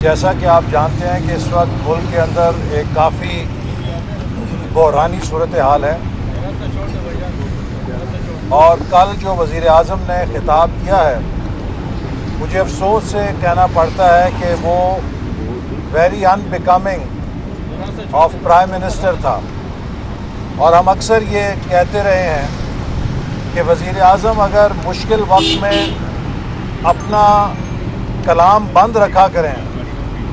جیسا کہ آپ جانتے ہیں کہ اس وقت ملک کے اندر ایک کافی بحرانی صورتحال ہے، اور کل جو وزیر اعظم نے خطاب کیا ہے مجھے افسوس سے کہنا پڑتا ہے کہ وہ very in becoming of prime minister تھا، اور ہم اکثر یہ کہتے رہے ہیں کہ وزیر اعظم اگر مشکل وقت میں اپنا کلام بند رکھا کریں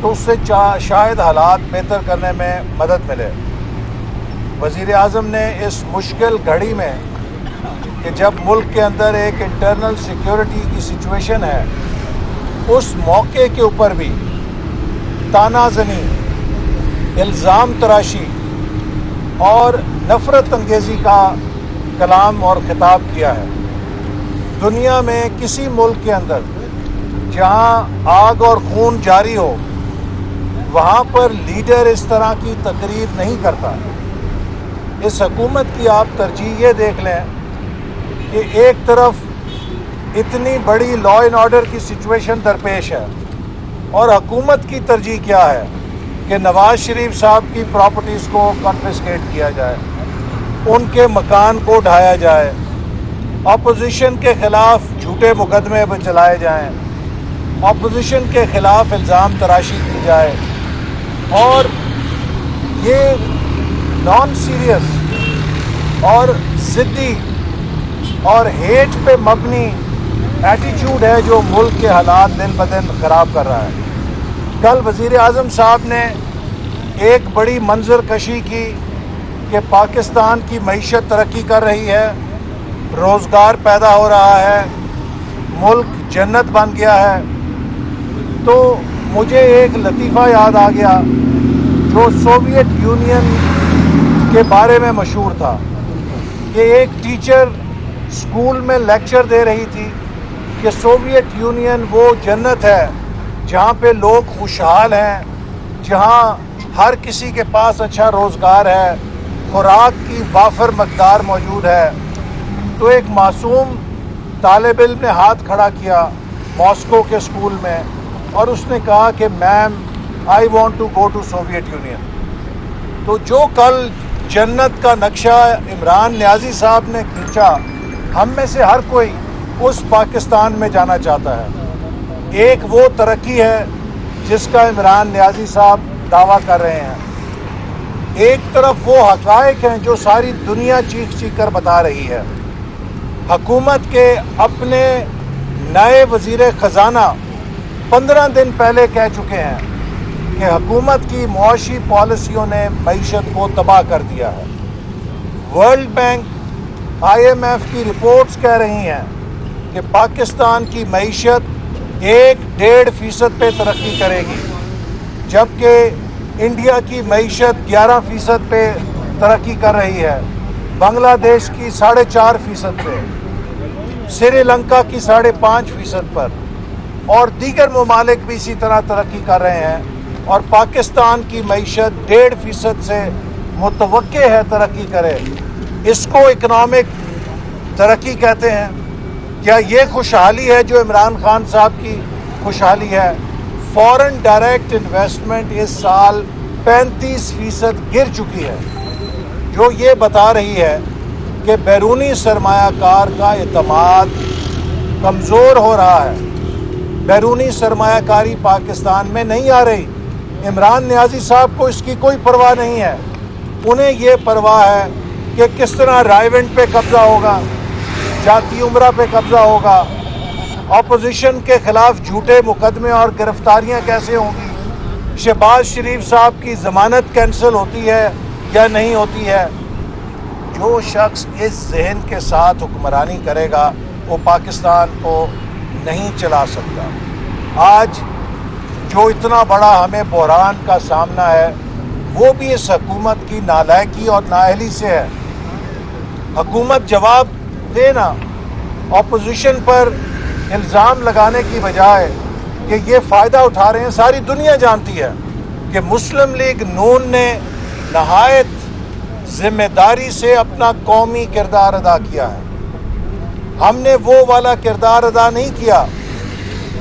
تو اس سے شاید حالات بہتر کرنے میں مدد ملے۔ وزیر اعظم نے اس مشکل گھڑی میں کہ جب ملک کے اندر ایک انٹرنل سیکیورٹی کی سچویشن ہے، اس موقع کے اوپر بھی تانا زنی، الزام تراشی اور نفرت انگیزی کا کلام اور خطاب کیا ہے۔ دنیا میں کسی ملک کے اندر جہاں آگ اور خون جاری ہو وہاں پر لیڈر اس طرح کی تقریر نہیں کرتا۔ اس حکومت کی آپ ترجیح یہ دیکھ لیں کہ ایک طرف اتنی بڑی لا اینڈ آرڈر کی سچویشن درپیش ہے، اور حکومت کی ترجیح کیا ہے کہ نواز شریف صاحب کی پراپرٹیز کو کنفسکیٹ کیا جائے، ان کے مکان کو ڈھایا جائے، اپوزیشن کے خلاف جھوٹے مقدمے پہ چلائے جائیں، اپوزیشن کے خلاف الزام تراشی کی جائے، اور یہ نان سیریس اور ضدی اور ہیٹ پہ مبنی ایٹیچیوڈ ہے جو ملک کے حالات دن بدن خراب کر رہا ہے۔ کل وزیر اعظم صاحب نے ایک بڑی منظر کشی کی کہ پاکستان کی معیشت ترقی کر رہی ہے، روزگار پیدا ہو رہا ہے، ملک جنت بن گیا ہے۔ تو مجھے ایک لطیفہ یاد آ گیا جو سوویت یونین کے بارے میں مشہور تھا کہ ایک ٹیچر اسکول میں لیکچر دے رہی تھی کہ سوویت یونین وہ جنت ہے جہاں پہ لوگ خوشحال ہیں، جہاں ہر کسی کے پاس اچھا روزگار ہے، خوراک کی وافر مقدار موجود ہے۔ تو ایک معصوم طالب علم نے ہاتھ کھڑا کیا ماسکو کے اسکول میں، اور اس نے کہا کہ ma'am I want to go to Soviet Union. تو جو کل جنت کا نقشہ عمران نیازی صاحب نے کھینچا، ہم میں سے ہر کوئی اس پاکستان میں جانا چاہتا ہے۔ ایک وہ ترقی ہے جس کا عمران نیازی صاحب دعویٰ کر رہے ہیں، ایک طرف وہ حقائق ہیں جو ساری دنیا چیخ چیخ کر بتا رہی ہے۔ حکومت کے اپنے نئے وزیر خزانہ 15 دن پہلے کہہ چکے ہیں کہ حکومت کی معاشی پالیسیوں نے معیشت کو تباہ کر دیا ہے۔ ورلڈ بینک، IMF کی رپورٹس کہہ رہی ہیں کہ پاکستان کی معیشت 1.5% پہ ترقی کرے گی، جبکہ انڈیا کی معیشت 11% پہ ترقی کر رہی ہے، بنگلہ دیش کی 4.5% پہ، سری لنکا کی 5.5% پر، اور دیگر ممالک بھی اسی طرح ترقی کر رہے ہیں، اور پاکستان کی معیشت 1.5% سے متوقع ہے ترقی کرے۔ اس کو اکنامک ترقی کہتے ہیں؟ کیا یہ خوشحالی ہے جو عمران خان صاحب کی خوشحالی ہے؟ فورن ڈائریکٹ انویسٹمنٹ اس سال 35% گر چکی ہے، جو یہ بتا رہی ہے کہ بیرونی سرمایہ کار کا اعتماد کمزور ہو رہا ہے، بیرونی سرمایہ کاری پاکستان میں نہیں آ رہی۔ عمران نیازی صاحب کو اس کی کوئی پرواہ نہیں ہے، انہیں یہ پرواہ ہے کہ کس طرح رائیونٹ پہ قبضہ ہوگا، جاتی عمرہ پہ قبضہ ہوگا، اپوزیشن کے خلاف جھوٹے مقدمے اور گرفتاریاں کیسے ہوں گی، شہباز شریف صاحب کی ضمانت کینسل ہوتی ہے یا نہیں ہوتی ہے۔ جو شخص اس ذہن کے ساتھ حکمرانی کرے گا وہ پاکستان کو نہیں چلا سکتا۔ آج جو اتنا بڑا ہمیں بحران کا سامنا ہے وہ بھی اس حکومت کی نالائکی اور نااہلی سے ہے۔ حکومت جواب دے نا، اپوزیشن پر الزام لگانے کی بجائے کہ یہ فائدہ اٹھا رہے ہیں۔ ساری دنیا جانتی ہے کہ مسلم لیگ نون نے نہایت ذمہ داری سے اپنا قومی کردار ادا کیا ہے۔ ہم نے وہ والا کردار ادا نہیں کیا